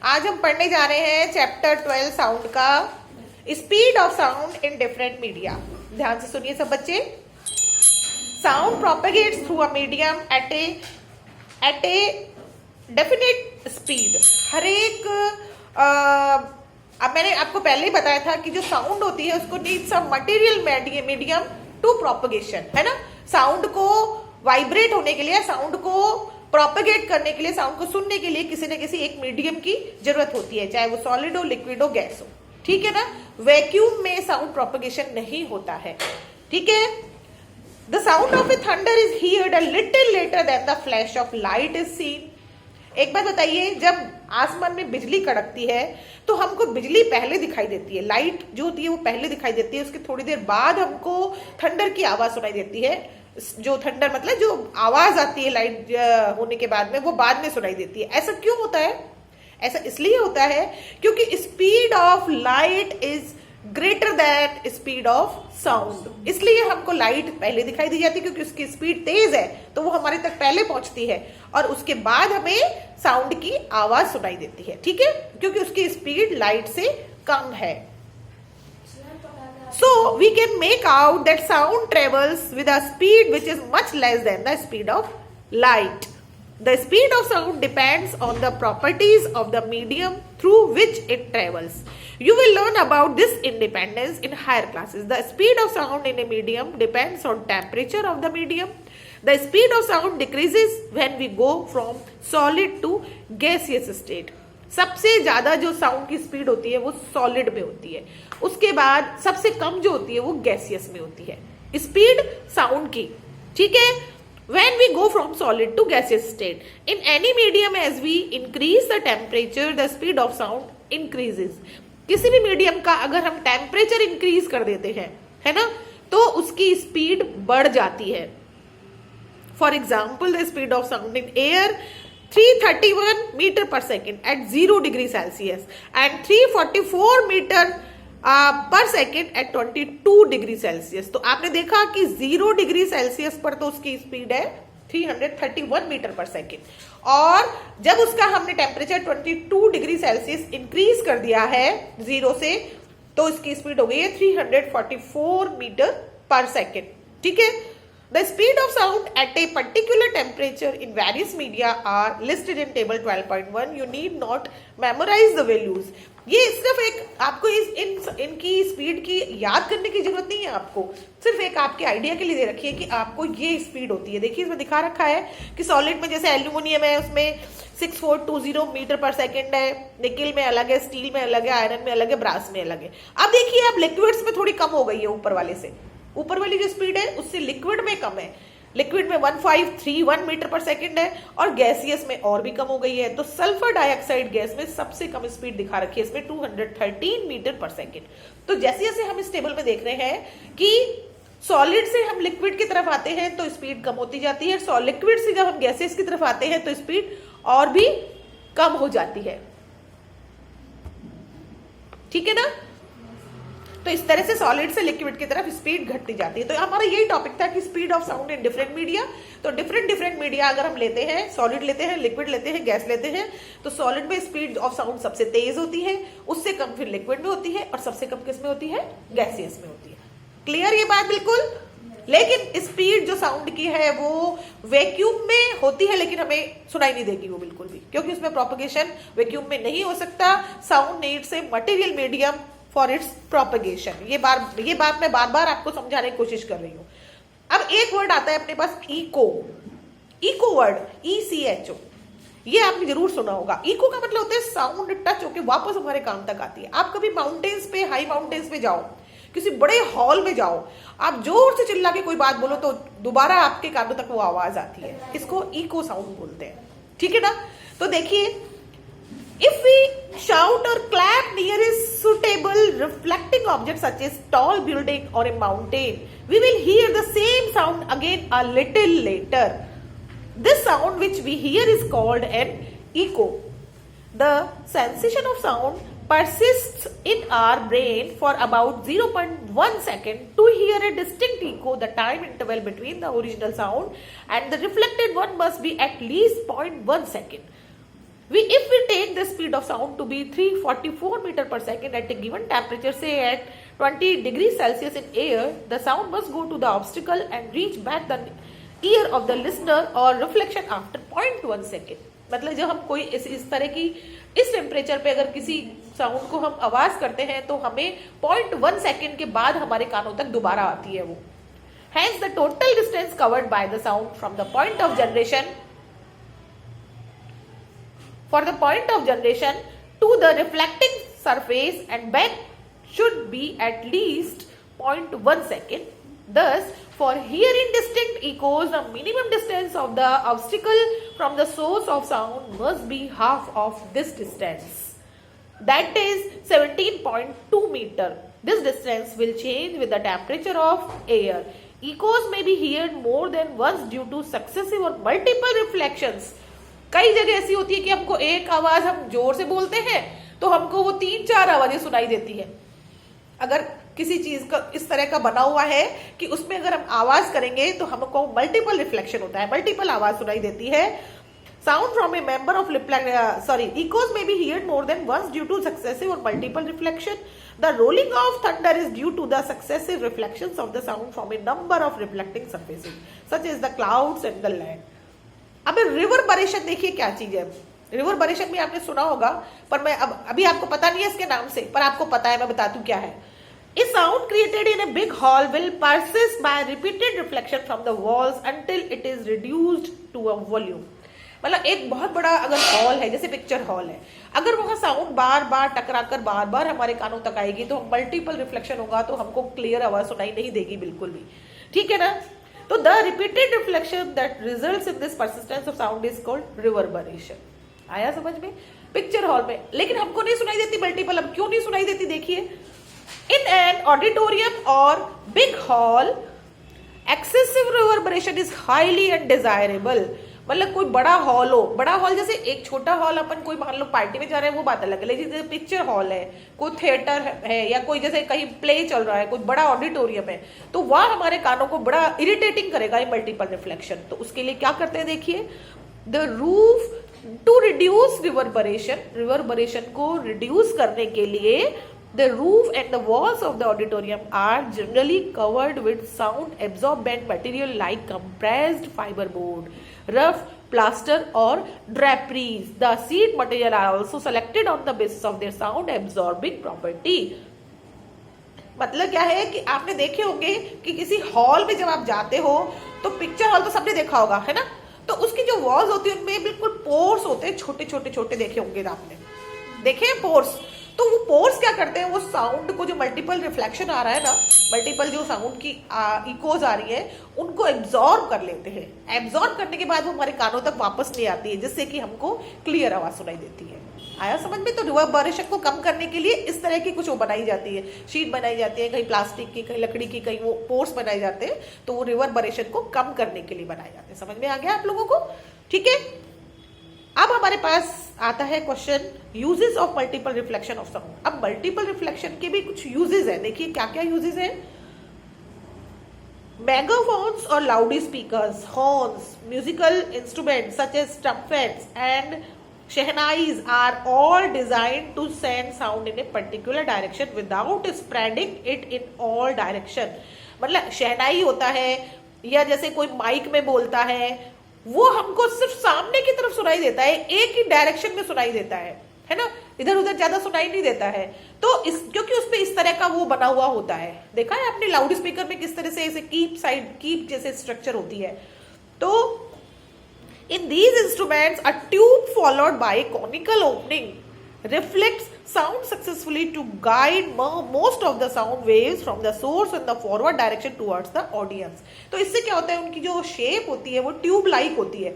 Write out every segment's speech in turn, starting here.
आज हम पढ़ने जा रहे हैं चैप्टर 12 साउंड का, speed of sound in different media. ध्यान से सुनिए सब बच्चे। Sound propagates through a medium at a definite speed. हर एक अब मैंने आपको पहले ही बताया था कि जो साउंड होती है उसको needs a material medium to propagation, है ना। साउंड को वाइब्रेट होने के लिए, साउंड को प्रोपेगेट करने के लिए, साउंड को सुनने के लिए किसी न किसी एक मीडियम की जरूरत होती है, चाहे वो सॉलिड हो, लिक्विड हो, गैस हो, ठीक है ना। वैक्यूम में साउंड प्रोपेगेशन नहीं होता है, ठीक है। The sound of a thunder is heard a little later than the flash of light is seen. एक बात बताइए, जब आसमान में बिजली कड़कती है तो हमको बिजली पहले दिखाई देती है, लाइट जो होती है वो पहले दिखाई देती है, उसके थोड़ी देर बाद हमको थंडर की आवाज सुनाई देती है। जो थंडर मतलब जो आवाज आती है लाइट होने के बाद में, वो बाद में सुनाई देती है। ऐसा क्यों होता है? ऐसा इसलिए होता है क्योंकि speed of light is greater than speed of sound. इसलिए हमको लाइट पहले दिखाई दी जाती है क्योंकि उसकी स्पीड तेज है, तो वो हमारे तक पहले पहुंचती है और उसके बाद हमें साउंड की आवाज सुनाई देती है, ठीक है, क्योंकि उसकी स्पीड लाइट से कम है। So we can make out that sound travels with a speed which is much less than the speed of light. The speed of sound depends on the properties of the medium through which it travels. You will learn about this independence in higher classes. The speed of sound in a medium depends on temperature of the medium. The speed of sound decreases when we go from solid to gaseous state. सबसे ज्यादा जो sound की speed होती है वो solid में होती है, उसके बाद सबसे कम जो होती है वो गैसियस में होती है स्पीड साउंड की, ठीक है। When we go from solid to gaseous state in any medium, as we increase the temperature, the speed of sound increases. किसी भी मीडियम का अगर हम टेम्परेचर इंक्रीज कर देते हैं, है ना, तो उसकी स्पीड बढ़ जाती है। For example, the speed of sound in air 331 meter per second at 0 degree Celsius and 344 meter per second at 22 degree Celsius। तो आपने देखा कि 0 डिग्री सेल्सियस पर तो उसकी स्पीड है 331 मीटर पर सेकेंड, और जब उसका हमने टेम्परेचर 22 डिग्री सेल्सियस इंक्रीज कर दिया है 0 से, तो इसकी स्पीड हो गई है 344 मीटर पर सेकेंड, ठीक है। The speed of sound at a particular temperature in various media are listed in table 12.1. You need not memorize the values. ये सिर्फ एक आपको इनकी स्पीड की याद करने की जरूरत नहीं है, आपको सिर्फ एक आपके आइडिया के लिए दे रखी है कि आपको ये स्पीड होती है। देखिए इसमें दिखा रखा है कि सॉलिड में जैसे एल्यूमिनियम है उसमें 6420 मीटर पर सेकेंड है, निकिल में अलग है, स्टील में अलग है, आयरन में अलग है, ब्रास में अलग है। अब देखिए अब लिक्विड्स में थोड़ी कम हो गई है, ऊपर वाले से, ऊपर वाली जो स्पीड है उससे लिक्विड में कम है। लिक्विड में 1531 मीटर पर सेकंड है और गैसियस में और भी कम हो गई है। तो सल्फर डाइऑक्साइड गैस में सबसे कम स्पीड दिखा रखी है, इसमें 213 मीटर पर सेकंड। तो जैसे जैसे हम इस टेबल में देख रहे हैं कि सॉलिड से हम लिक्विड की तरफ आते हैं तो स्पीड कम होती जाती है, लिक्विड से जब हम गैसेस की तरफ आते हैं तो स्पीड और भी कम हो जाती है, ठीक है ना। तो इस तरह से सॉलिड से लिक्विड की तरफ स्पीड घटती जाती है। तो हमारा यही टॉपिक था कि speed of sound in different media. तो डिफरेंट मीडिया अगर हम लेते हैं, सॉलिड लेते हैं, लिक्विड लेते हैं, गैस लेते हैं, तो सॉलिड में स्पीड ऑफ साउंड सबसे तेज होती है, उससे कम फिर लिक्विड में होती है और सबसे कम किस में होती है? गैसियस में होती है। क्लियर ये बात बिल्कुल। लेकिन स्पीड जो साउंड की है वो वैक्यूम में होती है, लेकिन हमें सुनाई नहीं देगी वो बिल्कुल भी, क्योंकि उसमें प्रोपेगेशन वैक्यूम में नहीं हो सकता। Sound needs a material medium for its propagation. ये बात मैं बार बार आपको समझाने की कोशिश कर रही हूं। अब एक वर्ड आता है अपने पास, इको वर्ड, ECHO, ये आपने जरूर सुना होगा। इको का मतलब होता है साउंड टच होके वापस हमारे कान तक आती है। आप कभी माउंटेन्स पे, हाई माउंटेन्स पे जाओ, किसी बड़े हॉल में जाओ, आप जोर से चिल्ला के कोई बात बोलो तो दोबारा आपके कानों तक वो आवाज आती है, इसको इको साउंड बोलते हैं, ठीक है ना। तो देखिए, if we shout or clap near a suitable reflecting object such as tall building or a mountain, we will hear the same sound again a little later. This sound which we hear is called an echo. The sensation of sound persists in our brain for about 0.1 second. To hear a distinct echo, the time interval between the original sound and the reflected one must be at least 0.1 second. If we take take the speed of sound to be 344 meter per second at a given temperature, say at 20 degrees Celsius in air, the sound must go to the obstacle and reach back the ear of the listener or reflection after 0.1 second. मतलब जब हम कोई इस तरह की इस temperature पे अगर किसी साउंड को हम आवाज करते हैं तो हमें 0.1 सेकेंड के बाद हमारे कानों तक दोबारा आती है वो. Hence the total distance covered by the sound from the point of generation to the reflecting surface and back should be at least 0.1 second. Thus, for hearing distinct echoes, the minimum distance of the obstacle from the source of sound must be half of this distance. That is 17.2 meter. This distance will change with the temperature of air. Echoes may be heard more than once due to successive or multiple reflections. कई जगह ऐसी होती है कि हमको एक आवाज हम जोर से बोलते हैं तो हमको वो 3-4 आवाजें सुनाई देती है. अगर किसी चीज का इस तरह का बना हुआ है कि उसमें अगर हम आवाज करेंगे तो हमको मल्टीपल रिफ्लेक्शन होता है, मल्टीपल आवाज सुनाई देती है. Sound from a member of echoes may be heard more than once due to successive or multiple reflection. The rolling of thunder is due to the successive reflections of the sound from a number of reflecting surfaces, such as the clouds and the land. अब reverberation देखिए क्या चीज है. Reverberation भी आपने सुना होगा, पर मैं अभी आपको पता नहीं है इसके नाम से, पर आपको पता है, मैं बता दूं क्या है. A sound created in a big hall will persist by repeated reflection from the walls until it is reduced to a volume. मतलब एक बहुत बड़ा अगर हॉल है, जैसे पिक्चर हॉल है, अगर वहां साउंड बार बार टकराकर बार बार हमारे कानों तक आएगी तो मल्टीपल रिफ्लेक्शन होगा तो हमको क्लियर आवाज सुनाई नहीं देगी बिल्कुल भी. ठीक है ना. तो the repeated reflection that results in this persistence of sound is called reverberation. आया समझ में. पिक्चर हॉल में, लेकिन हमको नहीं सुनाई देती मल्टीपल. अब क्यों नहीं सुनाई देती देखिए. In an auditorium or big hall, excessive reverberation is highly undesirable. मतलब कोई बड़ा हॉल हो, बड़ा हॉल जैसे एक छोटा हॉल अपन कोई मान लो पार्टी में जा रहे हैं वो बात अलग है, लेकिन जैसे पिक्चर हॉल है, कोई थिएटर है या कोई जैसे कहीं प्ले चल रहा है, कोई बड़ा ऑडिटोरियम है, तो वह हमारे कानों को बड़ा इरिटेटिंग करेगा ये मल्टीपल रिफ्लेक्शन. तो उसके लिए क्या करते हैं देखिए. The roof to reduce reverberation को रिड्यूस करने के लिए the roof and the walls of the auditorium are generally covered with sound absorbent material like compressed fiberboard, rough plaster or draperies. The seat material are also selected on the basis of their sound absorbing property. मतलब क्या है कि आपने देखे होंगे कि किसी hall में जब आप जाते हो तो पिक्चर हॉल तो सबने देखा होगा, है ना. तो उसकी जो वॉल्स होती है उनमें बिल्कुल पोर्स होते हैं, छोटे छोटे छोटे देखे होंगे आपने, देखे पोर्स. तो वो पोर्स क्या करते हैं, वो साउंड को जो मल्टीपल रिफ्लेक्शन आ रहा है ना, मल्टीपल जो साउंड की इकोज आ रही है उनको एब्जॉर्ब कर लेते हैं. एब्जॉर्ब करने के बाद वो हमारे कानों तक वापस नहीं आती है, जिससे कि हमको क्लियर आवाज सुनाई देती है. आया समझ में. तो रिवर्बरेशन को कम करने के लिए इस तरह की कुछ वो बनाई जाती है, शीट बनाई जाती है, कहीं प्लास्टिक की, कहीं लकड़ी की, कहीं वो पोर्स बनाए जाते हैं. तो वो रिवर्बरेशन को कम करने के लिए बनाए जाते हैं. समझ में आ गया आप लोगों को. ठीक है. अब हमारे पास आता है question uses of multiple reflection of sound. अब मल्टीपल रिफ्लेक्शन के भी कुछ यूजेस है. देखिए क्या क्या यूजेस है. मेगाफोन्स और loud speakers, horns, musical instruments such as trumpets and shehnais are all designed to send sound in a particular direction without spreading it in all direction. मतलब शहनाई होता है या जैसे कोई माइक में बोलता है, वो हमको सिर्फ सामने की तरफ सुनाई देता है, एक ही डायरेक्शन में सुनाई देता है ना, इधर उधर ज्यादा सुनाई नहीं देता है. तो क्योंकि उसमें इस तरह का वो बना हुआ होता है. देखा है आपने लाउड स्पीकर में किस तरह से ऐसे कीप जैसे स्ट्रक्चर होती है. तो in these instruments a tube followed by conical opening reflects sound successfully to guide most of the sound waves from the source in the forward direction towards the audience. तो इससे क्या होता है, उनकी जो शेप होती है वो ट्यूब लाइक होती है.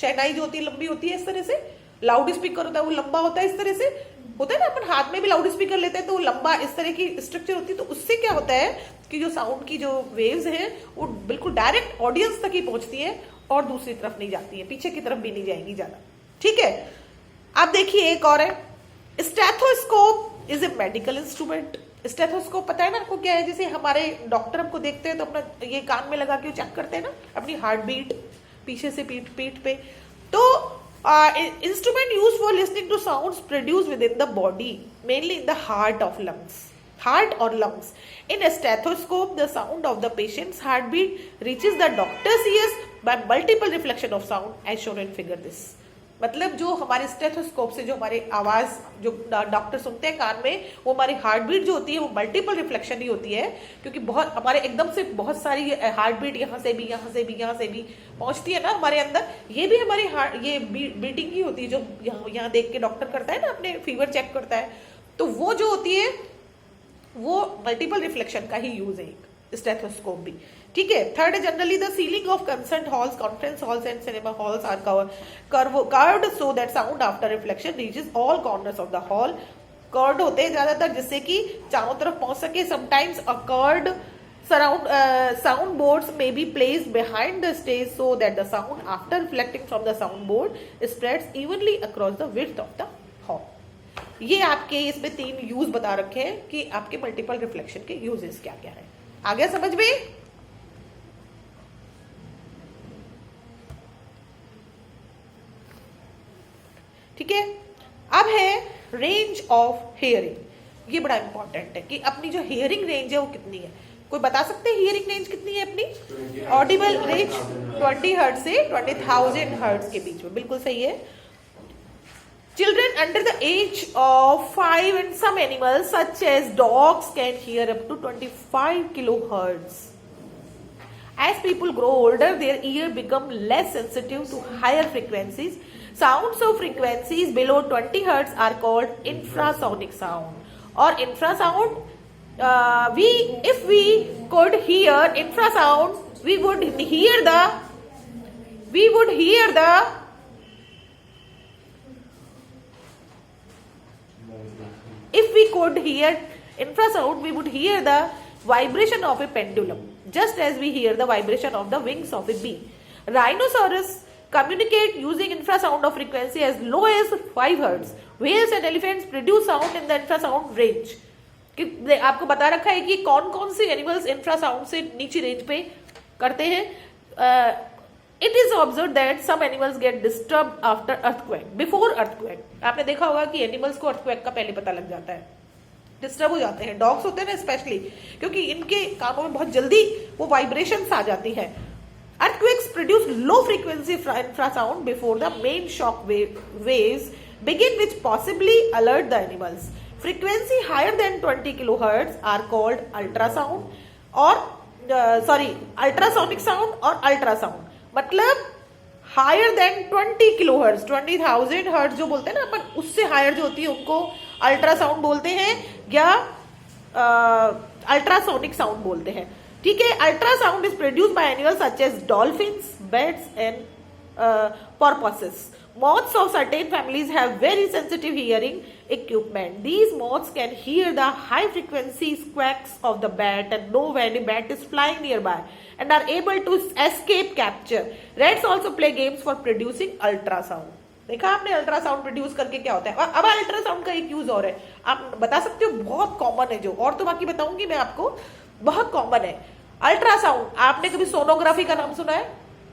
शहनाई जो होती है लंबी होती है इस तरह से, लाउड स्पीकर होता है वो लंबा होता है इस तरह से, होता है ना. अपन हाथ में भी लाउड स्पीकर लेते हैं तो वो लंबा इस तरह की स्ट्रक्चर होती है. तो उससे क्या होता है कि जो साउंड की जो वेव्स हैं वो बिल्कुल डायरेक्ट ऑडियंस तक ही पहुंचती है और दूसरी तरफ नहीं जाती है, पीछे की तरफ भी नहीं जाएंगी ज्यादा. ठीक है. अब देखिए एक और है. Stethoscope is a medical instrument. Stethoscope पता है ना आपको क्या है. जैसे हमारे डॉक्टर हमको देखते हैं तो अपना ये कान में लगा के चेक करते हैं ना अपनी हार्ट बीट, पीछे से पीठ पे. तो Instrument used for listening to sounds produced within the body, mainly in the heart or lungs. In a stethoscope, the sound of the patient's heartbeat reaches the doctor's ears by multiple reflection of sound, as shown in figure this. मतलब जो हमारे stethoscope से जो हमारे आवाज जो doctor सुनते हैं कान में, वो हमारी हार्ट बीट जो होती है वो मल्टीपल रिफ्लेक्शन ही होती है, क्योंकि बहुत हमारे एकदम से बहुत सारी हार्ट बीट यहाँ से भी पहुंचती है ना हमारे अंदर. ये भी हमारी ये बीटिंग ही होती है जो यहाँ देख के डॉक्टर करता है ना, अपने फीवर चेक करता है, तो वो जो होती है वो मल्टीपल रिफ्लेक्शन का ही यूज है स्टेथोस्कोप भी. ठीक है. थर्ड है generally the ceiling of concert halls, conference halls and cinema halls are curved so that sound after reflection reaches all corners of the hall. Curved होते हैं ज्यादातर जिससे कि चारों तरफ पहुंच सके. Sometimes a curved sound boards may be placed behind the stage so that the sound after reflecting from the sound board spreads evenly across the width of the hall. ये आपके इसमें 3 यूज बता रखे हैं कि आपके मल्टीपल रिफ्लेक्शन के uses क्या क्या है. आ गया समझ में? ठीक है. अब है रेंज ऑफ हियरिंग. ये बड़ा इंपॉर्टेंट है कि अपनी जो हियरिंग रेंज है वो कितनी है. कोई बता सकते हैं हियरिंग रेंज कितनी है अपनी? ऑडिबल रेंज 20 हर्ट्ज से 20,000 हर्ट्ज के बीच में. बिल्कुल सही है. Children under the age of 5 and some animals such as dogs can hear up to 25 kilohertz. As people grow older, their ear become less sensitive to higher frequencies. Sounds of frequencies below 20 hertz are called infrasonic sound. Or infrasound, if we could hear infrasound, we would hear the If we could hear infrasound, we would hear the vibration of a pendulum, just as we hear the vibration of the wings of a bee. Rhinoceros communicate using infrasound of frequency as low as 5 hertz. Whales and elephants produce sound in the infrasound range. आपको बता रखा है कि कौन कौन से animals infrasound से नीचे रेंज पे करते हैं. It is observed that some animals get disturbed after earthquake, before earthquake. आपने देखा होगा कि एनिमल्स को earthquake का पहले पता लग जाता है, डिस्टर्ब हो जाते हैं. डॉग्स होते हैं ना स्पेशली, क्योंकि इनके कानों में बहुत जल्दी वो वाइब्रेशंस आ जाती है. Earthquakes produce low frequency infrasound before the main shock waves begin, which possibly alert the animals. Frequency higher than 20 kilohertz are called ultrasound or ultrasonic sound or ultrasound. मतलब हायर देन 20 किलोहर्ट्ज, 20,000 हर्ट्ज जो बोलते हैं ना अपन, उससे higher जो होती है उनको अल्ट्रासाउंड बोलते हैं या अल्ट्रासोनिक साउंड बोलते हैं. ठीक है. Ultrasound is produced by animals such as dolphins, bats and porpoises. Moths of certain families have very sensitive hearing equipment. These moths can hear the high frequency squawks of the bat and know when a bat is flying nearby and are able to escape capture. Rats also play games for producing ultrasound. देखा आपने ultrasound produce करके क्या होता है. अब ultrasound का एक use और है, आप बता सकते हो, बहुत कॉमन है जो, और तो बाकी बताऊंगी मैं आपको, बहुत कॉमन है अल्ट्रासाउंड. आपने कभी सोनोग्राफी का नाम सुना है?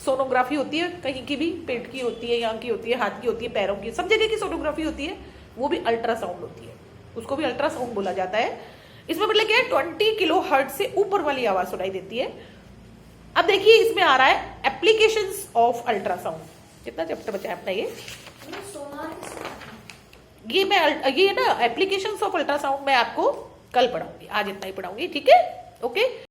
सोनोग्राफी होती है कहीं की भी, पेट की होती है, यहाँ की होती है, हाथ की होती है, पैरों की, सब जगह की सोनोग्राफी होती है, वो भी अल्ट्रासाउंड होती है, उसको भी अल्ट्रासाउंड बोला जाता है. इसमें मतलब क्या है, 20 किलो हर्ट्ज से ऊपर वाली आवाज सुनाई देती है. अब देखिए इसमें आ रहा है एप्लीकेशंस ऑफ अल्ट्रासाउंड. कितना चैप्टर बचा है अपना ये ना एप्लीकेशंस ऑफ अल्ट्रासाउंड मैं आपको कल पढ़ाऊंगी, आज इतना ही पढ़ाऊंगी. ठीक है. ओके.